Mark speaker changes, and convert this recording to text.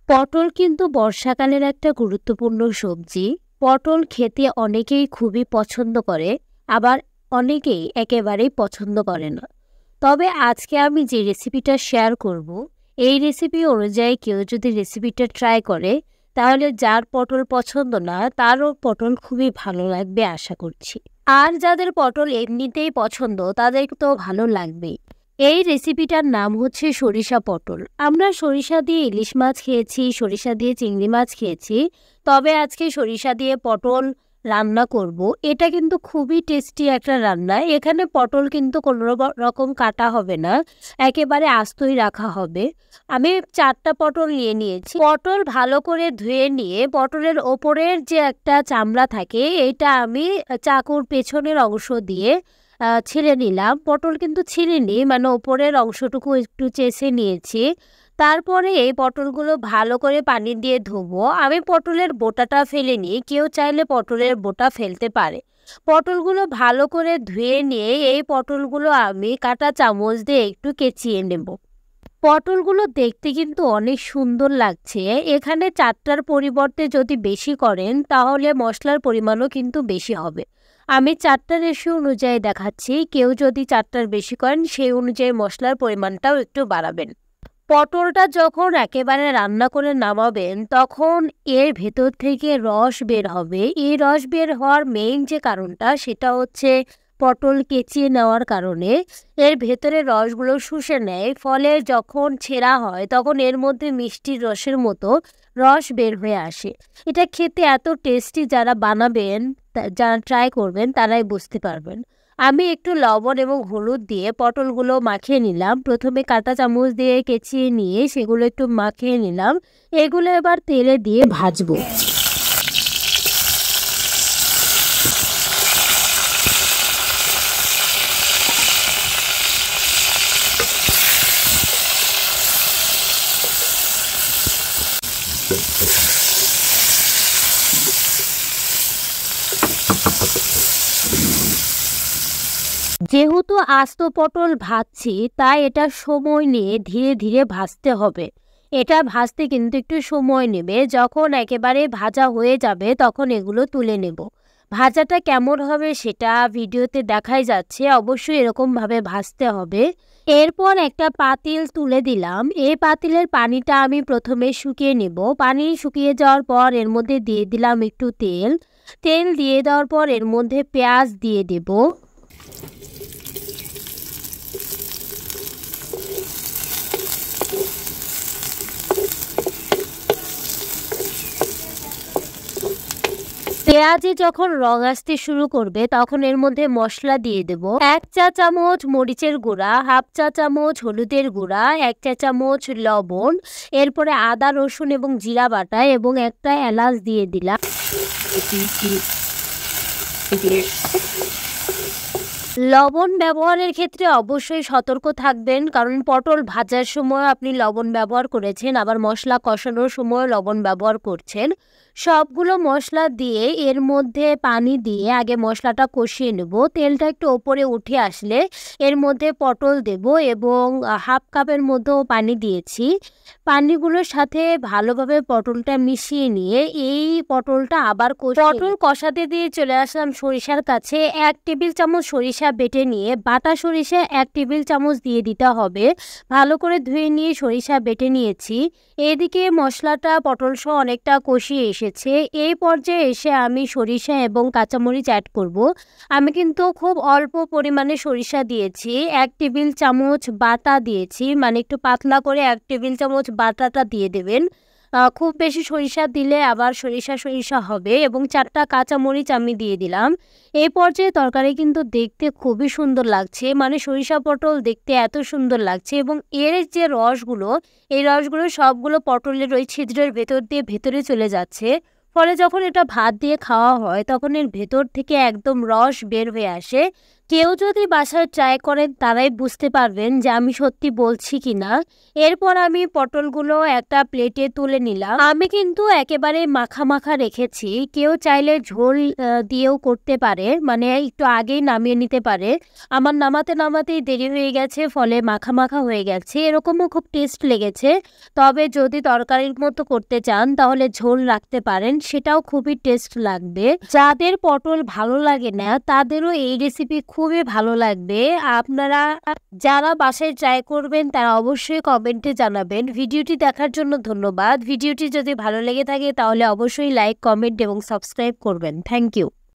Speaker 1: পটল কিন্তু বর্ষাকালের একটা গুরুত্বপূর্ণ সবজি। পটল খেতে অনেকেই খুবই পছন্দ করে, আবার অনেকেই একেবারেই পছন্দ করে না। তবে আজকে আমি যে রেসিপিটা শেয়ার করব, এই রেসিপি অনুযায়ী কেউ যদি রেসিপিটা ট্রাই করে, তাহলে যার পটল পছন্দ না তারও পটল খুবই ভালো লাগবে আশা করছি। আর যাদের পটল এমনিতেই পছন্দ তাদের তো ভালো লাগবেই। এই রেসিপিটার নাম হচ্ছে সরিষা পটল। আমরা সরিষা দিয়ে ইলিশ মাছ খেয়েছি, সরিষা দিয়ে চিংড়ি মাছ খেয়েছি, তবে আজকে সরিষা দিয়ে পটল রান্না করব। এটা কিন্তু খুবই টেস্টি একটা রান্না। এখানে পটল কিন্তু কোনো রকম কাটা হবে না, একেবারে আস্তই রাখা হবে। আমি 4টা পটল নিয়েছি। পটল ভালো করে ধুয়ে নিয়ে পটলের ওপরের যে একটা চামড়া থাকে এটা আমি চাকুর পেছনের অংশ দিয়ে ছিলে নিলাম। পটল কিন্তু ছিলিনি, মানে ওপরের অংশটুকু একটু চেঁচে নিয়েছি। তারপরে এই পটলগুলো ভালো করে পানি দিয়ে ধোবো। আমি পটলের বোটাটা ফেলিনি, কেউ চাইলে পটলের বোটা ফেলতে পারে। পটলগুলো ভালো করে ধুয়ে নিয়ে এই পটলগুলো আমি কাঁটা চামচ দিয়ে একটু কেচিয়ে নেব। পটলগুলো দেখতে কিন্তু অনেক সুন্দর লাগছে। এখানে 4টার পরিবর্তে যদি বেশি করেন তাহলে মশলার পরিমাণও কিন্তু বেশি হবে। আমি 4টা রেশিও অনুযায়ী দেখাচ্ছি, কেউ যদি 4টার বেশি করেন সেই অনুযায়ী মশলার পরিমাণটাও একটু বাড়াবেন। পটলটা যখন একেবারে রান্না করে নামাবেন তখন এর ভেতর থেকে রস বের হবে। এই রস বের হওয়ার মেইন যে কারণটা সেটা হচ্ছে পটল কেচিয়ে নেওয়ার কারণে এর ভেতরে রসগুলো শুষে নেয়, ফলে যখন ছেঁড়া হয় তখন এর মধ্যে মিষ্টির রসের মতো রস বের হয়ে আসে। এটা খেতে এত টেস্টি, যারা বানাবেন যারা ট্রাই করবেন তারাই বুঝতে পারবেন। আমি একটু লবণ এবং হলুদ দিয়ে পটলগুলো মাখিয়ে নিলাম। প্রথমে কাঁটা চামচ দিয়ে কেচিয়ে নিয়ে সেগুলো একটু মাখিয়ে নিলাম। এগুলো এবার তেলে দিয়ে ভাজবো। যেহেতু আস্ত পটল ভাজছি তাই এটা সময় নিয়ে ধীরে ধীরে ভাজতে হবে। এটা ভাজতে কিন্তু একটু সময় নেবে। যখন একেবারে ভাজা হয়ে যাবে তখন এগুলো তুলে নেব। ভাজাটা কেমন হবে সেটা ভিডিওতে দেখাই যাচ্ছে, অবশ্যই এরকমভাবে ভাজতে হবে। এরপর একটা পাতিল তুলে দিলাম। এই পাতিলের পানিটা আমি প্রথমে শুকিয়ে নেব। পানি শুকিয়ে যাওয়ার পর এর মধ্যে দিয়ে দিলাম একটু তেল। তেল দিয়ে দেওয়ার পর এর মধ্যে পেঁয়াজ দিয়ে দেব। পেঁয়াজে যখন রং আসতে শুরু করবে তখন এর মধ্যে মশলা দিয়ে দেব। 1 চা চামচ মরিচের গুঁড়া, হাফ চা চামচ হলুদের গুঁড়া, 1 চা চামচ লবণ, এরপরে আদা রসুন এবং জিরা বাটা এবং একটা এলাচ দিয়ে দিলাম। লবণ ব্যবহারের ক্ষেত্রে অবশ্যই সতর্ক থাকবেন, কারণ পটল ভাজার সময় আপনি লবণ ব্যবহার করেছেন, আবার মশলা কষানোর সময় লবণ ব্যবহার করছেন। সবগুলো মশলা দিয়ে এর মধ্যে পানি দিয়ে আগে মশলাটা কষিয়ে নেব। তেলটা একটু ওপরে উঠে আসলে এর মধ্যে পটল দেব এবং হাফ কাপের মধ্যেও পানি দিয়েছি। পানিগুলোর সাথে ভালোভাবে পটলটা মিশিয়ে নিয়ে এই পটলটা আবার পটল কষাতে দিয়ে চলে আসলাম সরিষার কাছে। 1 টেবিল চামচ সরিষা বেটে নিয়ে বাটা সরিষা 1 টেবিল চামচ দিয়ে দিতে হবে। ভালো করে ধুয়ে নিয়ে সরিষা বেটে নিয়েছি। এদিকে মশলাটা পটল সহ অনেকটা কষিয়ে এসেছে। এই পর্যায়ে এসে আমি সরিষা এবং কাঁচামরিচ অ্যাড করব। আমি কিন্তু খুব অল্প পরিমাণে সরিষা দিয়েছি, 1 টেবিল চামচ বাটা দিয়েছি, মানে একটু পাতলা করে 1 টেবিল চামচ বাটাটা দিয়ে দেবেন। খুব বেশি সরিষা দিলে আবার সরিষা সরিষা হবে। এবং 4টা কাঁচামরিচ আমি দিয়ে দিলাম। এই পর্যায়ে তরকারি কিন্তু দেখতে খুবই সুন্দর লাগছে, মানে সরিষা পটল দেখতে এত সুন্দর লাগছে। এবং এর যে রসগুলো, এই রসগুলো সবগুলো পটলের ওই ছিদ্রের ভেতর দিয়ে ভেতরে চলে যাচ্ছে, ফলে যখন এটা ভাত দিয়ে খাওয়া হয় তখন এর ভেতর থেকে একদম রস বের হয়ে আসে। কেউ যদি বাসায় ট্রাই করেন তারাই বুঝতে পারবেন যে আমি সত্যি বলছি কিনা। এরপর আমি পটলগুলো একটা প্লেটে তুলে নিলাম। আমি কিন্তু একেবারে মাখা মাখা রেখেছি, কেউ চাইলে ঝোল দিয়েও করতে পারে, মানে একটু আগেই নামিয়ে নিতে পারে। আমার নামাতেই দেরি হয়ে গেছে, ফলে মাখা মাখা হয়ে গেছে, এরকমও খুব টেস্ট লেগেছে। তবে যদি তরকারির মতো করতে চান তাহলে ঝোল রাখতে পারেন, সেটাও খুবই টেস্ট লাগবে। যাদের পটল ভালো লাগে না তাদেরও এই রেসিপি খুবই ভালো লাগবে। আপনারা যারা বাসায় ট্রাই করবেন তারা অবশ্যই কমেন্টে জানাবেন। ভিডিওটি দেখার জন্য ধন্যবাদ। ভিডিওটি যদি ভালো লেগে থাকে তাহলে অবশ্যই লাইক, কমেন্ট এবং সাবস্ক্রাইব করবেন। Thank you.